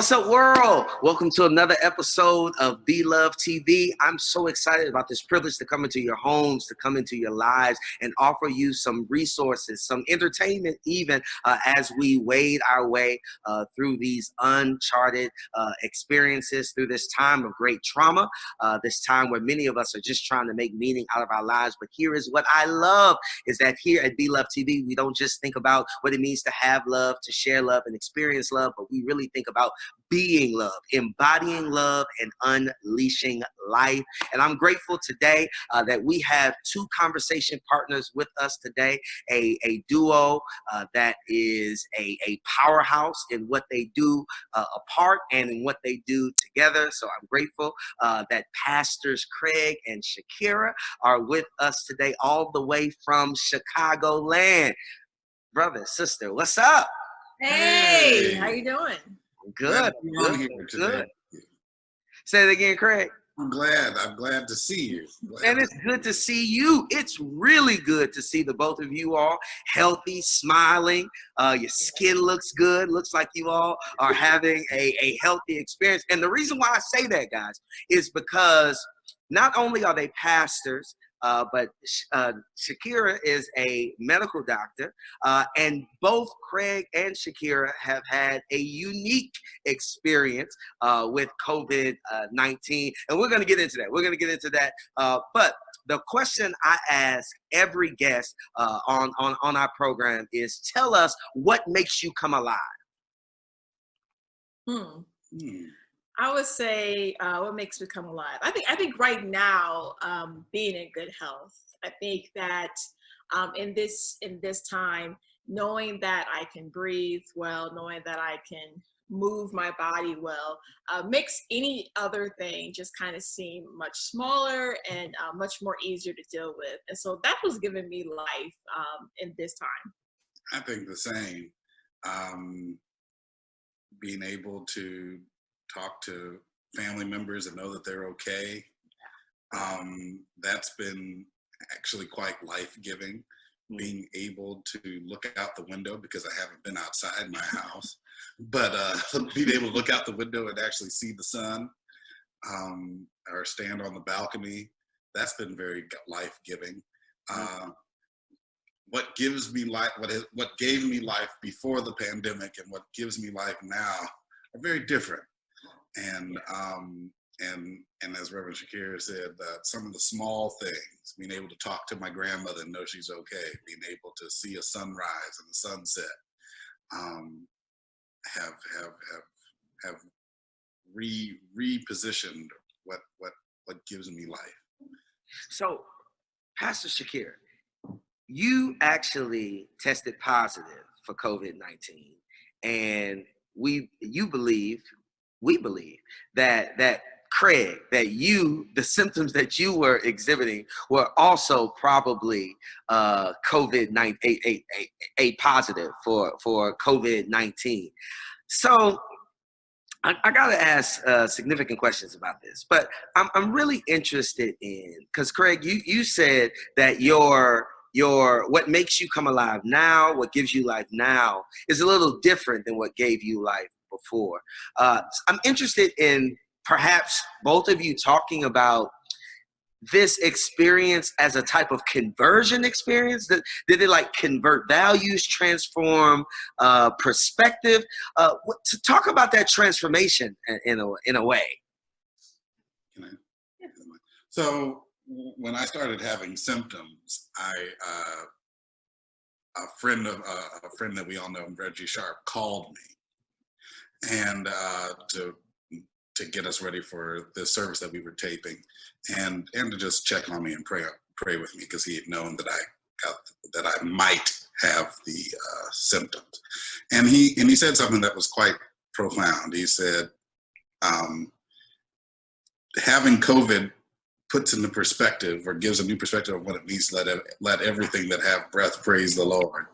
What's up, world? Welcome to another episode of Be Love TV. I'm so excited about this privilege to come into your homes, to come into your lives, and offer you some resources, some entertainment even, as we wade our way through these uncharted experiences, through this time of great trauma, this time where many of us are just trying to make meaning out of our lives. But here is what I love, is that here at Be Love TV, we don't just think about what it means to have love, to share love, and experience love, but we really think about being love, embodying love, and unleashing life. And I'm grateful today that we have two conversation partners with us today, a duo that is a powerhouse in what they do apart and in what they do together. So I'm grateful that Pastors Craig and Shakira are with us today, all the way from Chicagoland. Brother, sister, what's up? Hey, how you doing? Good. Good. Say it again, Craig. I'm glad to see you. And it's good to see you. It's really good to see the both of you all healthy, smiling. Your skin looks good. Looks like you all are having a healthy experience. And the reason why I say that, guys, is because not only are they pastors, but Shakira is a medical doctor, and both Craig and Shakira have had a unique experience with COVID-19, and we're going to get into that. But the question I ask every guest on our program is, tell us what makes you come alive. I would say what makes me come alive. I think right now, being in good health. I think that in this time, knowing that I can breathe well, knowing that I can move my body well, makes any other thing just kind of seem much smaller and much more easier to deal with. And so that was giving me life in this time. I think the same. Being able to talk to family members and know that they're okay. That's been actually quite life-giving. Being able to look out the window, because I haven't been outside my house, but being able to look out the window and actually see the sun, or stand on the balcony, that's been very life-giving. What gives me life, what gave me life before the pandemic and what gives me life now are very different. And as Reverend Shakira said, some of the small things, being able to talk to my grandmother and know she's okay, being able to see a sunrise and a sunset, have repositioned what gives me life. So, Pastor Shakira, you actually tested positive for COVID-19, and we believe that Craig, that the symptoms that you were exhibiting were also probably COVID-19, a positive for COVID-19. So I gotta ask significant questions about this, but I'm really interested in, because Craig, you said that your what makes you come alive now, what gives you life now, is a little different than what gave you life before. I'm interested in perhaps both of you talking about this experience as a type of conversion experience. Did it like convert values, transform perspective? To talk about that transformation in a way. So when I started having symptoms, a friend that we all know, Reggie Sharp, called me, and to get us ready for the service that we were taping, and to just check on me and pray with me, because he had known that I might have the symptoms, and he said something that was quite profound. He said, having COVID puts into perspective, or gives a new perspective of what it means to let everything that have breath praise the Lord.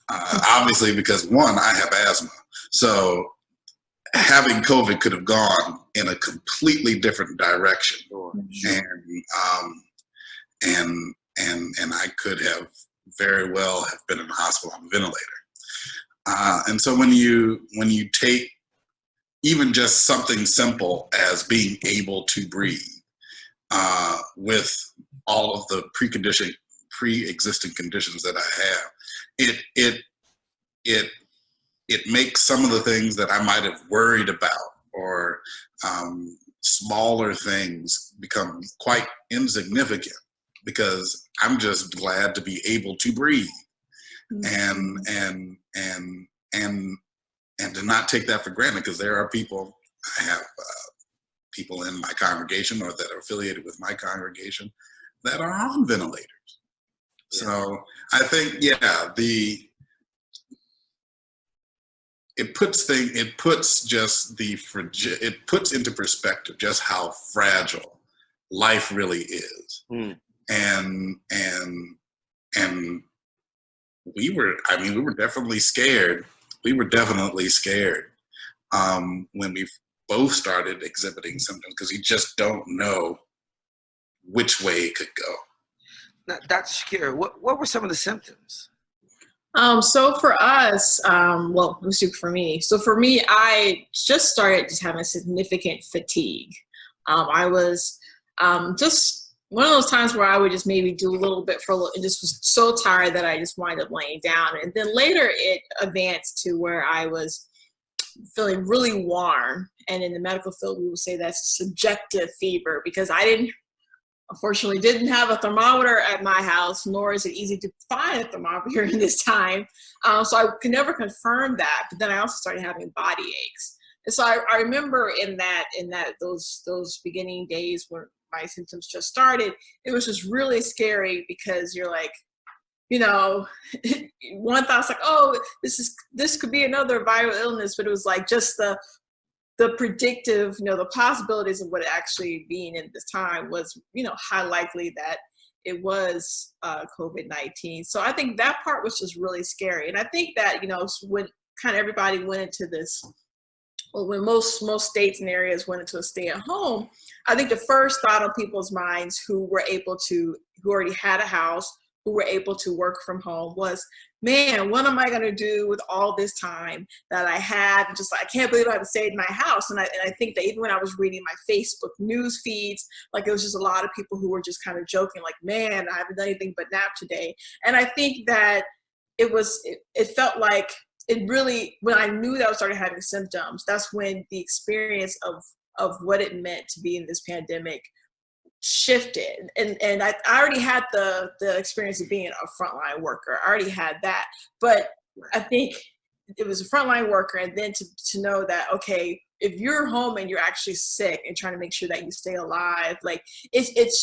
Obviously, because one, I have asthma, so having COVID could have gone in a completely different direction, and I could have very well have been in the hospital on a ventilator. And so when you take even just something simple as being able to breathe, with all of the pre-existing conditions that I have, it makes some of the things that I might have worried about, or smaller things, become quite insignificant, because I'm just glad to be able to breathe, and to not take that for granted, because there are people, I have people in my congregation or that are affiliated with my congregation that are on ventilators. Yeah. So I think, yeah, it puts into perspective just how fragile life really is. And we were definitely scared. We were definitely scared when we both started exhibiting symptoms, because you just don't know which way it could go. Now, Dr. Shakira, what were some of the symptoms? So for us, well, let's do for me. So for me, I just started just having significant fatigue. I was just one of those times where I would just maybe do a little bit for a little, and just was so tired that I just wind up laying down. And then later it advanced to where I was feeling really warm. And in the medical field, we would say that's subjective fever, because I unfortunately didn't have a thermometer at my house, nor is it easy to find a thermometer in this time. So I could never confirm that. But then I also started having body aches. And so I remember in those beginning days when my symptoms just started, it was just really scary, because you're like, one thought's like, oh, this could be another viral illness, but it was like just the predictive, the possibilities of what it actually being in this time was, high likely that it was COVID-19. So I think that part was just really scary. And I think that, when kind of everybody went into this, well, when most states and areas went into a stay at home, I think the first thought on people's minds who already had a house, who were able to work from home, was, man, what am I going to do with all this time that I have? Just I can't believe I have to stay in my house. And I think that even when I was reading my Facebook news feeds, like, it was just a lot of people who were just kind of joking, like, man, I haven't done anything but nap today. And I think that it felt like it really, when I knew that I started having symptoms, that's when the experience of what it meant to be in this pandemic shifted. And I already had the experience of being a frontline worker. I already had that. But I think it was a frontline worker, and then to know that, okay, if you're home and you're actually sick and trying to make sure that you stay alive, like it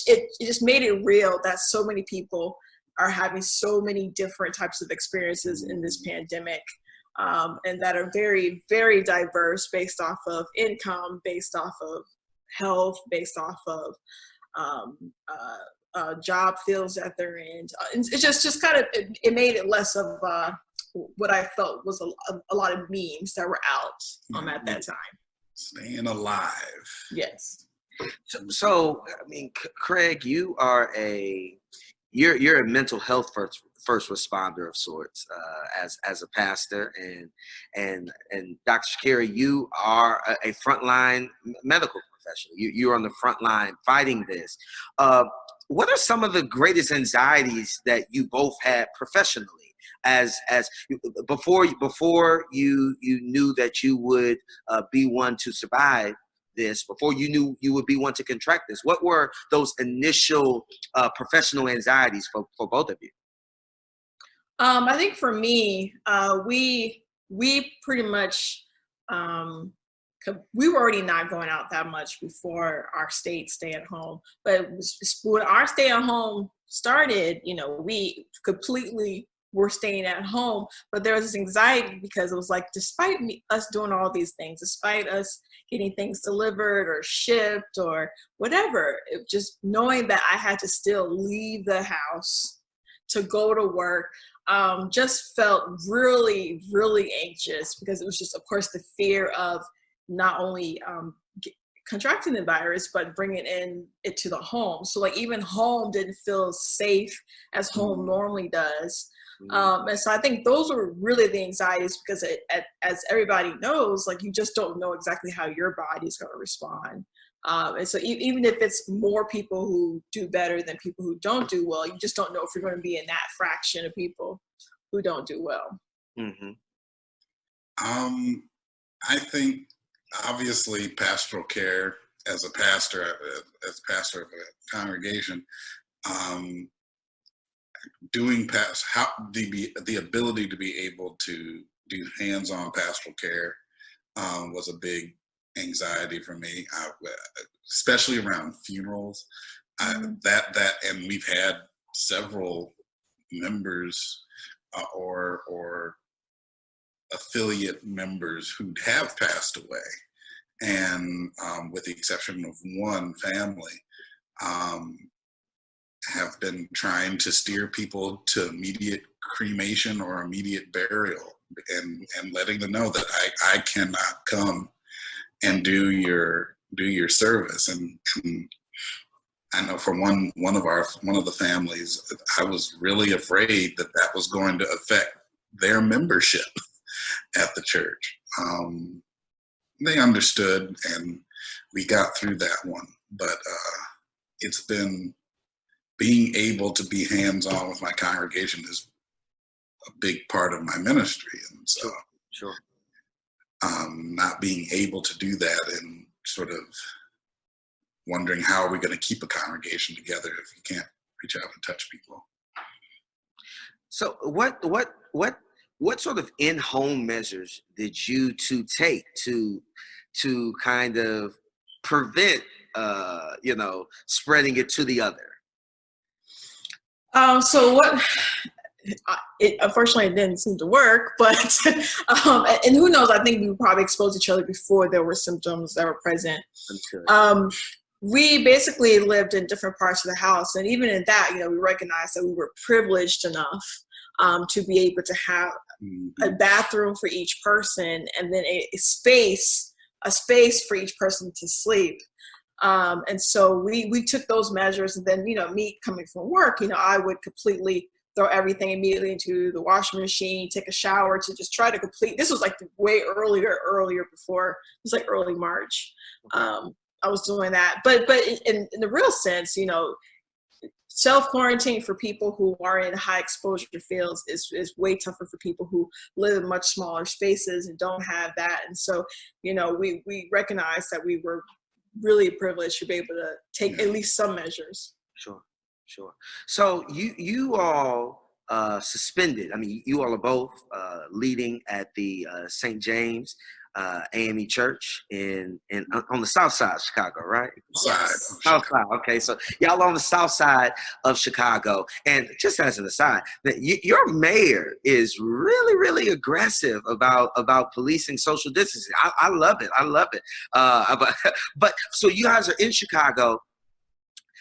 just made it real that so many people are having so many different types of experiences in this pandemic, and that are very, very diverse, based off of income, based off of health, based off of job fields that they're in. It's just kind of, it made it less of what I felt was a lot of memes that were out at that time. Staying alive. Yes. So I mean, Craig, you are you're a mental health first responder of sorts, as a pastor, and Dr. Shakira, you are a frontline medical professional. You're on the front line fighting this. What are some of the greatest anxieties that you both had professionally, as before you knew that you would be one to survive this, before you knew you would be one to contract this? What were those initial professional anxieties for both of you? I think for me, we pretty much, we were already not going out that much before our state stay at home. But when our stay at home started, we completely were staying at home. But there was this anxiety, because it was like, despite us doing all these things, despite us getting things delivered or shipped or whatever, just knowing that I had to still leave the house to go to work, just felt really, really anxious, because it was just, of course, the fear of not only contracting the virus, but bringing it to the home. So like, even home didn't feel safe as home normally does. And so I think those were really the anxieties, because as everybody knows, like, you just don't know exactly how your body is going to respond. And so even if it's more people who do better than people who don't do well, you just don't know if you're going to be in that fraction of people who don't do well. Mm-hmm. I think obviously pastoral care as a pastor of a congregation, doing the ability to be able to do hands-on pastoral care was a big anxiety for me, especially around funerals. That and we've had several members or affiliate members who have passed away, and with the exception of one family, have been trying to steer people to immediate cremation or immediate burial, and letting them know that I cannot come and do your service. And I know for one of the families, I was really afraid that was going to affect their membership at the church. They understood, and we got through that one. But it's been being able to be hands-on with my congregation is a big part of my ministry, and so Sure. not being able to do that and sort of wondering how are we going to keep a congregation together if you can't reach out and touch people. So what sort of in-home measures did you two take to kind of prevent spreading it to the other? So unfortunately it didn't seem to work, but and who knows, I think we probably exposed each other before there were symptoms that were present. We basically lived in different parts of the house, and even in that, we recognized that we were privileged enough to be able to have a bathroom for each person, and then a space for each person to sleep. And so we took those measures, and then, me coming from work, I would completely throw everything immediately into the washing machine, take a shower to just try to complete. This was like way earlier before, it was like early March. I was doing that, but in the real sense, self-quarantine for people who are in high exposure fields is way tougher for people who live in much smaller spaces and don't have that. And so, we recognized that we were really privileged to be able to take at least some measures. Sure. So you all suspended. I mean, you all are both leading at the St. James AME Church on the south side of Chicago, right? Yes. South side. Okay, so y'all on the south side of Chicago. And just as an aside, your mayor is really, really aggressive about policing social distancing. I love it. But so you guys are in Chicago.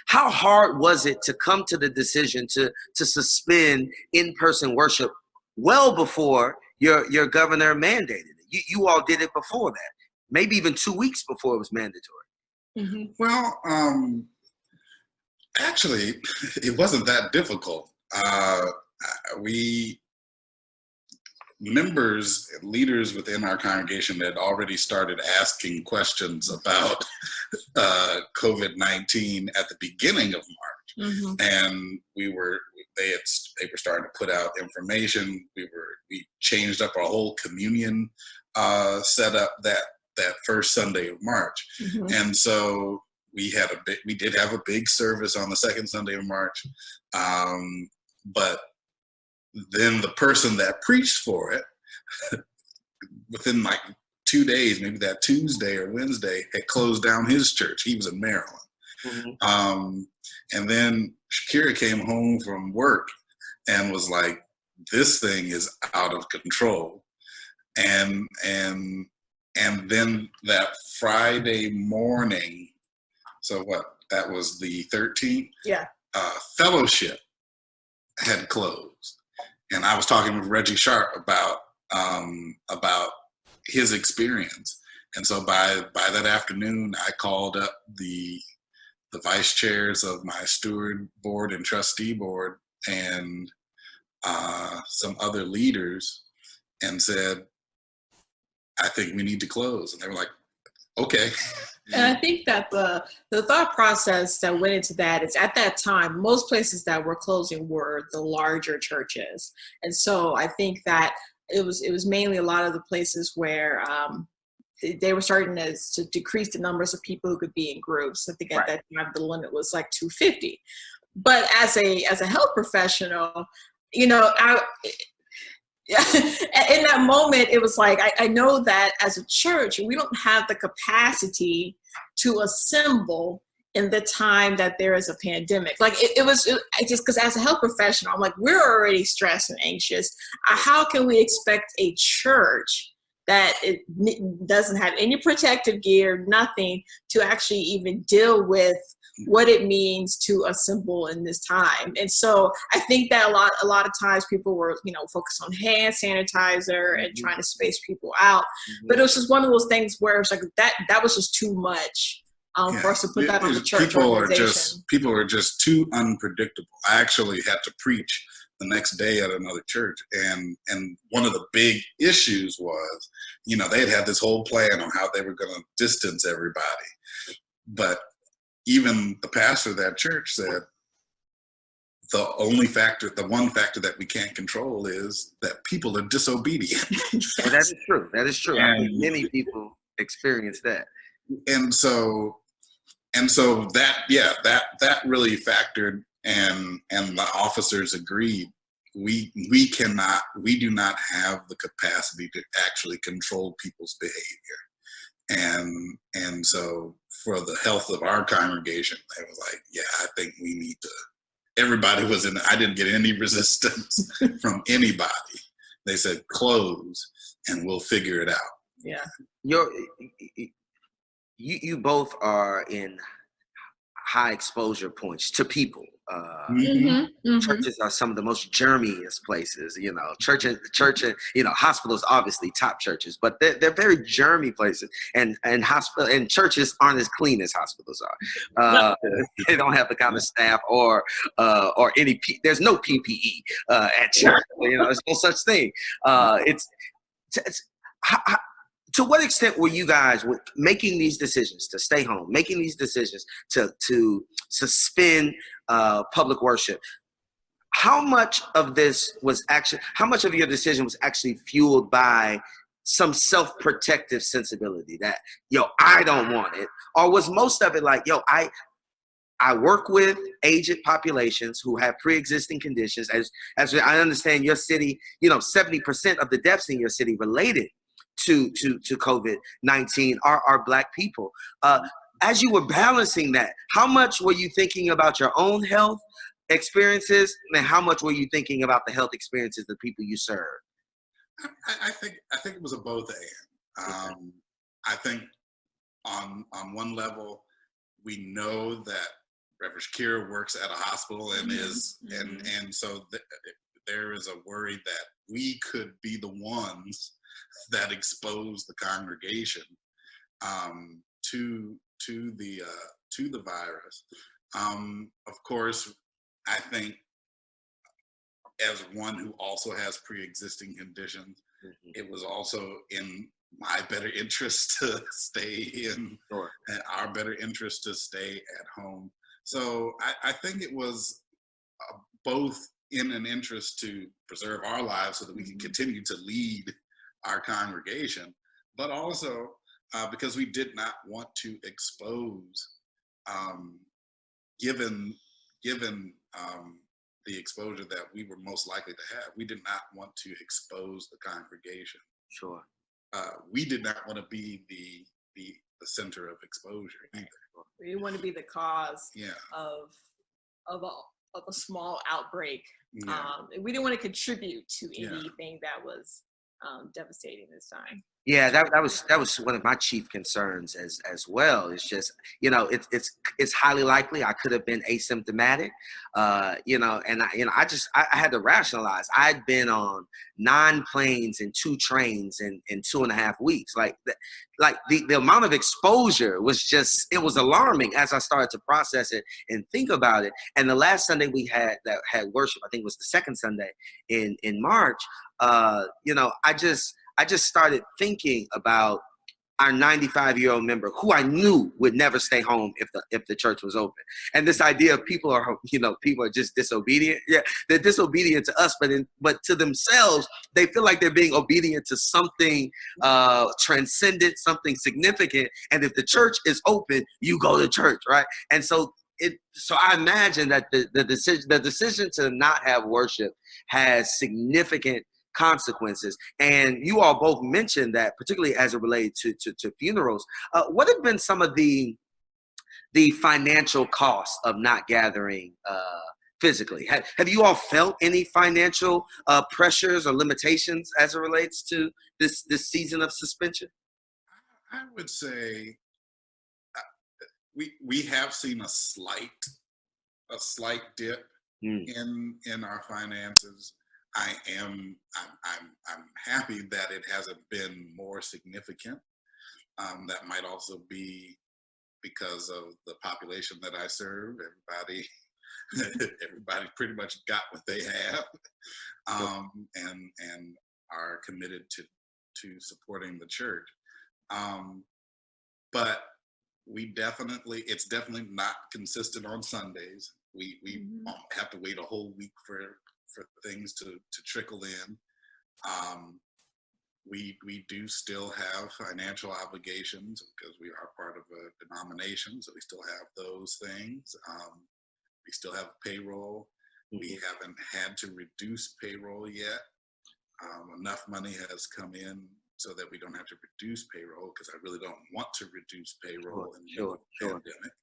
How hard was it to come to the decision to suspend in-person worship well before your governor mandated it? You all did it before that, maybe even 2 weeks before it was mandatory. Mm-hmm. Well, actually, it wasn't that difficult. We members, leaders within our congregation had already started asking questions about COVID-19 at the beginning of March, mm-hmm. and they were starting to put out information. We changed up our whole communion setup that first Sunday of March, mm-hmm. and so we did have a big service on the second Sunday of March, but then the person that preached for it, within like 2 days, maybe that Tuesday or Wednesday, had closed down his church. He was in Maryland. Mm-hmm. And then Shakira came home from work and was like, this thing is out of control. And then that Friday morning, so that was the 13th? Yeah. Fellowship had closed. And I was talking with Reggie Sharp about his experience. And so by that afternoon, I called up the vice chairs of my steward board and trustee board and some other leaders and said, I think we need to close. And they were like, okay. And I think that the thought process that went into that is, at that time, most places that were closing were the larger churches. And so I think that it was mainly a lot of the places where they were starting to decrease the numbers of people who could be in groups. I think at that time the limit was like 250. But as a health professional, in that moment, it was like, I know that as a church, we don't have the capacity to assemble in the time that there is a pandemic. Like it was just because as a health professional, I'm like, we're already stressed and anxious. How can we expect a church that it doesn't have any protective gear, nothing, to actually even deal with what it means to assemble in this time? And so I think that a lot of times people were, focused on hand sanitizer and trying to space people out. But it was just one of those things where it's like that was just too much for us to put that on the church organization. People are just too unpredictable. I actually had to preach the next day at another church, and one of the big issues was, they had this whole plan on how they were going to distance everybody, but even the pastor of that church said the one factor that we can't control is that people are disobedient. Well, that is true. That is true. I think many people experience that. And so that really factored, and the officers agreed. We do not have the capacity to actually control people's behavior. And so for the health of our congregation, they were like, yeah, I think we need to, everybody was I didn't get any resistance from anybody. They said, close and we'll figure it out. Yeah. You both are in high exposure points to people. Churches are some of the most germiest places, church and hospitals, obviously top churches, but they're very germy places, and hospital and churches aren't as clean as hospitals are. They don't have the kind of staff or any there's no PPE at church. There's no such thing. To what extent were you guys making these decisions to stay home, making these decisions to suspend public worship? How much of your decision was actually fueled by some self-protective sensibility that, I don't want it? Or was most of it like, I work with aged populations who have pre-existing conditions. As I understand, your city, 70% of the deaths in your city related to COVID-19 are Black people. As you were balancing that, how much were you thinking about your own health experiences, and how much were you thinking about the health experiences of the people you serve? I think it was a both and. I think on one level, we know that Reverend Shakira works at a hospital and and so there is a worry that we could be the ones that expose the congregation to the virus. Of course, I think as one who also has pre-existing conditions, it was also in my better interest to stay in, and our better interest to stay at home. So I think it was both in an interest to preserve our lives so that we can continue to lead our congregation, but also because we did not want to expose, given the exposure that we were most likely to have, we did not want to expose the congregation. Sure. We did not want to be the center of exposure either. We didn't want to be the cause of a small outbreak. Yeah. We didn't want to contribute to anything that was devastating this time. Yeah, that was one of my chief concerns as well. It's just, it's highly likely I could have been asymptomatic, and I had to rationalize. I'd been on 9 planes and 2 trains in 2.5 weeks. Like the amount of exposure was just, it was alarming as I started to process it and think about it. And the last Sunday we had that had worship, I think it was the second Sunday in March. I just started thinking about our 95-year-old member who I knew would never stay home if the church was open. And this idea of people are just disobedient. Yeah, they're disobedient to us, but to themselves, they feel like they're being obedient to something transcendent, something significant. And if the church is open, you go to church, right? And so I imagine that the decision to not have worship has significant consequences. And you all both mentioned that, particularly as it relates to funerals. What have been some of the financial costs of not gathering physically? Have you all felt any financial pressures or limitations as it relates to this season of suspension? I would say we have seen a slight dip in our finances. I'm happy that it hasn't been more significant. That might also be because of the population that I serve. Everybody pretty much got what they have, and are committed to supporting the church. But it's definitely not consistent on Sundays. We have to wait a whole week for things to trickle in. We do still have financial obligations because we are part of a denomination, so we still have those things. We still have payroll. We haven't had to reduce payroll yet. Enough money has come in so that we don't have to reduce payroll, because I really don't want to reduce payroll in the pandemic.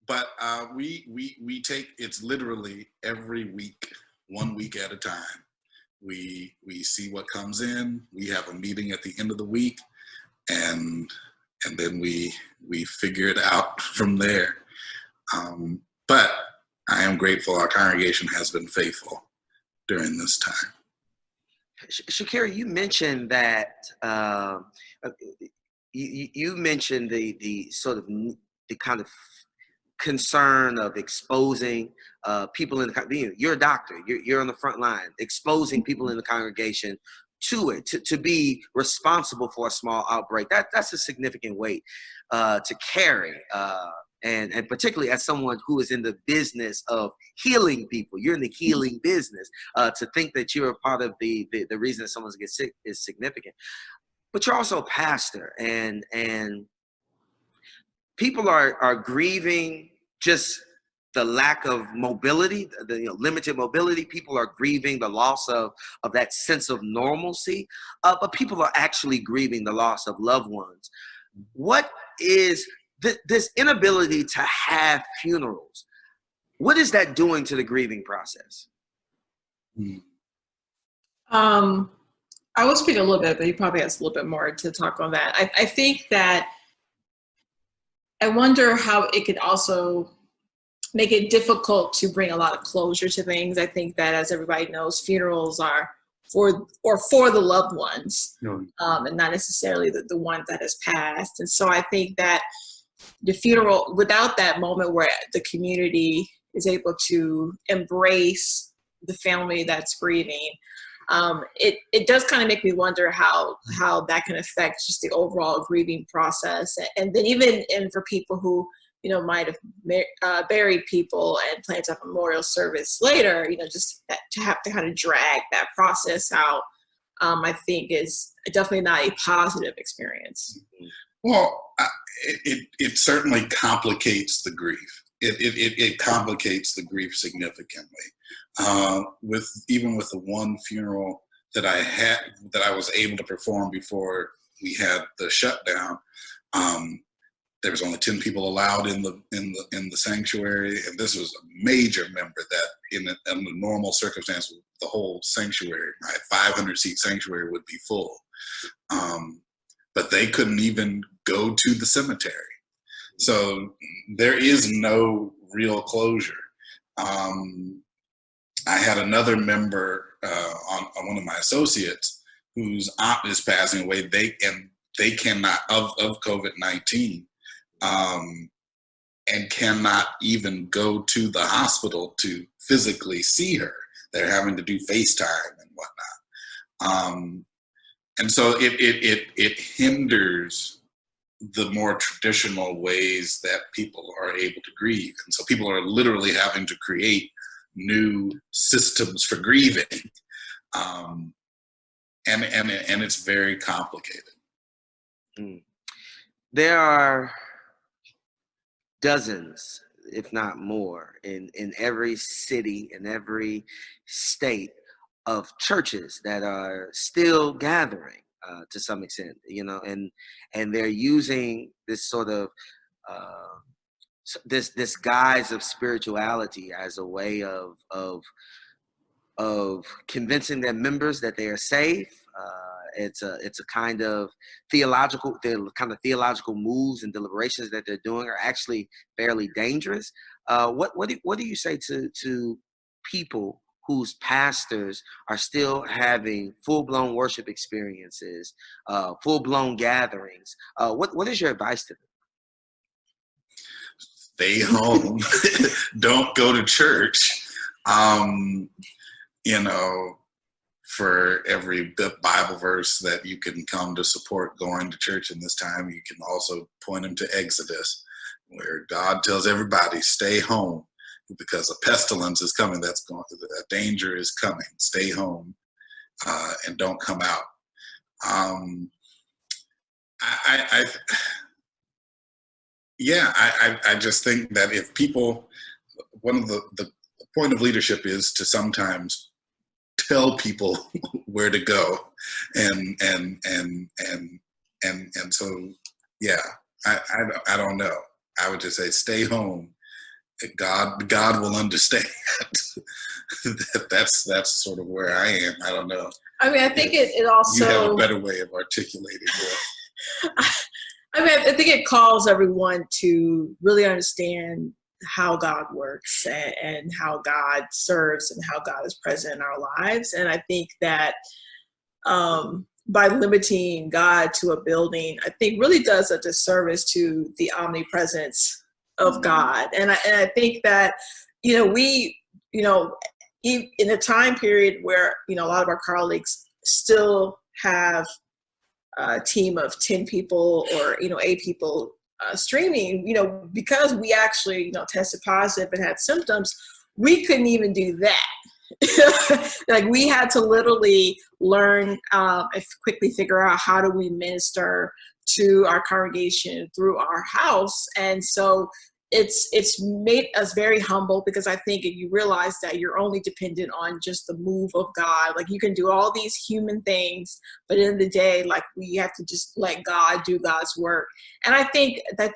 But we take, it's literally every week, 1 week at a time. We see what comes in. We have a meeting at the end of the week, and then we figure it out from there. But I am grateful our congregation has been faithful during this time. Shakira, you mentioned that you mentioned the sort of the kind of concern of exposing people in the, you're a doctor, you're on the front line, exposing people in the congregation to it, to be responsible for a small outbreak. That's a significant weight to carry. And particularly as someone who is in the business of healing people, you're in the healing business, to think that you're a part of the reason that someone gets sick is significant. But you're also a pastor, and people are grieving just the lack of mobility, the limited mobility. People are grieving the loss of that sense of normalcy, but people are actually grieving the loss of loved ones. What is this inability to have funerals? What is that doing to the grieving process? I will speak a little bit, but he probably has a little bit more to talk on that. I think that I wonder how it could also make it difficult to bring a lot of closure to things. I think that, as everybody knows, funerals are for the loved ones, and not necessarily the one that has passed. And so I think that the funeral, without that moment where the community is able to embrace the family that's grieving, it does kind of make me wonder how that can affect just the overall grieving process. And then even for people who, might have buried people and plan to have a memorial service later, just to have to kind of drag that process out, I think is definitely not a positive experience. Well, it certainly complicates the grief. It complicates the grief significantly. With the one funeral that I was able to perform before we had the shutdown, there was only 10 people allowed in the sanctuary, and this was a major member that in a normal circumstance, the whole sanctuary, my 500-seat sanctuary would be full. But they couldn't even go to the cemetery. So there is no real closure. I had another member on one of my associates whose aunt is passing away. They cannot of COVID-19 and cannot even go to the hospital to physically see her. They're having to do FaceTime and whatnot. And so it hinders the more traditional ways that people are able to grieve. And so people are literally having to create new systems for grieving. And it's very complicated. There are dozens, if not more, in every city, in every state, of churches that are still gathering to some extent, and they're using this sort of this guise of spirituality as a way of convincing their members that they are safe. It's a kind of theological moves and deliberations that they're doing are actually fairly dangerous. What do you say to people whose pastors are still having full-blown worship experiences, full-blown gatherings? What is your advice to them? Stay home. Don't go to church. For every Bible verse that you can come to support going to church in this time, you can also point them to Exodus, where God tells everybody, stay home, because a pestilence is coming. A danger is coming. Stay home and don't come out. I just think that if people, one of the point of leadership is to sometimes tell people where to go, and so I don't know. I would just say stay home. God will understand. That's sort of where I am. I don't know. I mean, I think it also, you have a better way of articulating it. I mean, I think it calls everyone to really understand how God works and how God serves and how God is present in our lives. And I think that by limiting God to a building, I think really does a disservice to the omnipresence of God. And I think that, we, in a time period where, a lot of our colleagues still have a team of 10 people or, 8 people streaming, because we actually, tested positive and had symptoms, we couldn't even do that. Like, we had to literally learn and quickly figure out how do we minister to our congregation through our house. And so it's made us very humble, because I think you realize that you're only dependent on just the move of God. Like, you can do all these human things, but in the day, like, we have to just let God do God's work. And I think that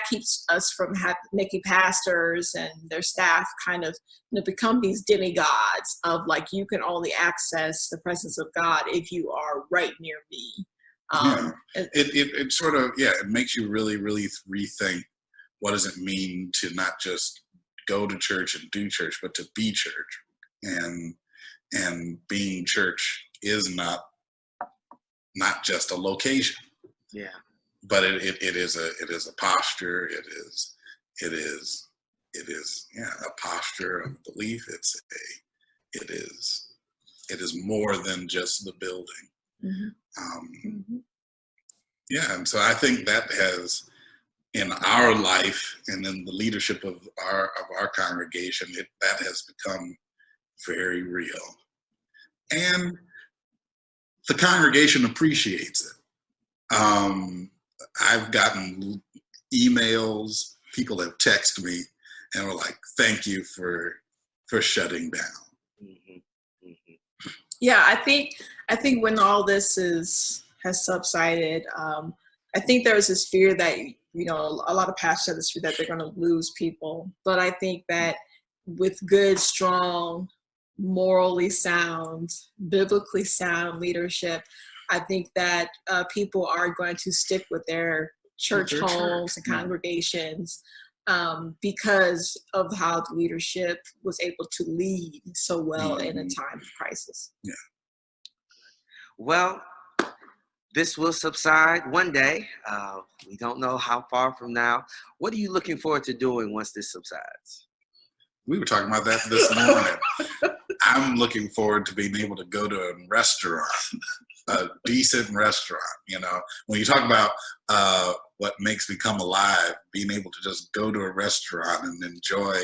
keeps us from making pastors and their staff kind of become these demigods of, like, you can only access the presence of God if you are right near me. It sort of, it makes you really, really rethink, what does it mean to not just go to church and do church, but to be church? And being church is not just a location. Yeah. But it is a posture. It is a posture of belief. It is more than just the building. Mm-hmm. And so I think that has, in our life and in the leadership of our congregation, that has become very real. And the congregation appreciates it. I've gotten emails, people have texted me and were like, thank you for shutting down. Mm-hmm. Mm-hmm. Yeah, I think when all this has subsided, I think there's this fear that you know, a lot of pastors that they're going to lose people. But I think that with good, strong, morally sound, biblically sound leadership, I think that people are going to stick with their church homes and congregations because of how the leadership was able to lead so well in a time of crisis. Yeah. Well, this will subside one day. We don't know how far from now. What are you looking forward to doing once this subsides? We were talking about that this morning. I'm looking forward to being able to go to a restaurant, a decent restaurant. You know, when you talk about what makes me come alive, being able to just go to a restaurant and enjoy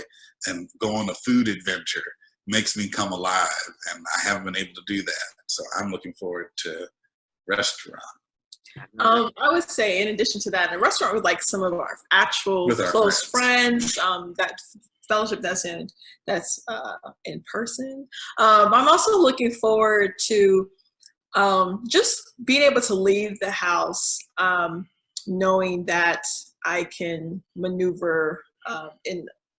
and go on a food adventure makes me come alive. And I haven't been able to do that. So I'm looking forward to restaurant. I would say, in addition to that, a restaurant with like some of our actual close friends, that fellowship that's in person. I'm also looking forward to just being able to leave the house, knowing that I can maneuver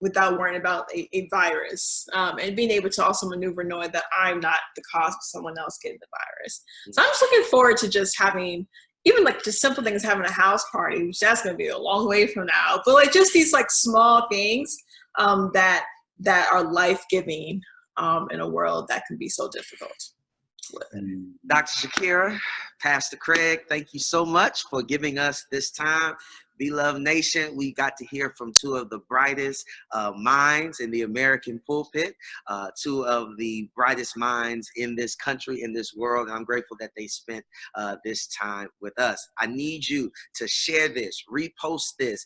without worrying about a virus, and being able to also maneuver knowing that I'm not the cause of someone else getting the virus. So I'm just looking forward to just having, even like just simple things, having a house party, which that's going to be a long way from now, but like just these like small things that are life-giving in a world that can be so difficult to live in. Dr. Shakira, Pastor Craig, thank you so much for giving us this time. Beloved Nation, we got to hear from two of the brightest minds in the American pulpit, two of the brightest minds in this country, in this world. And I'm grateful that they spent this time with us. I need you to share this, repost this,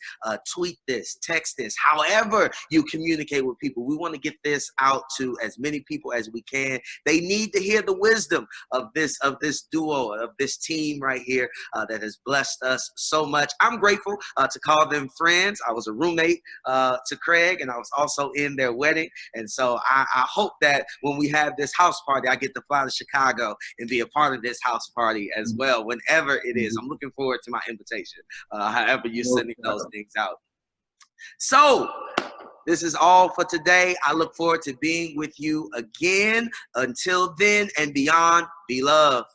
tweet this, text this, however you communicate with people. We want to get this out to as many people as we can. They need to hear the wisdom of this duo, of this team right here that has blessed us so much. I'm grateful to call them friends. I was a roommate to Craig, and I was also in their wedding. And so I hope that when we have this house party, I get to fly to Chicago and be a part of this house party as well, whenever it is. I'm looking forward to my invitation, however you're sending those things out. So this is all for today. I look forward to being with you again. Until then and beyond, be loved.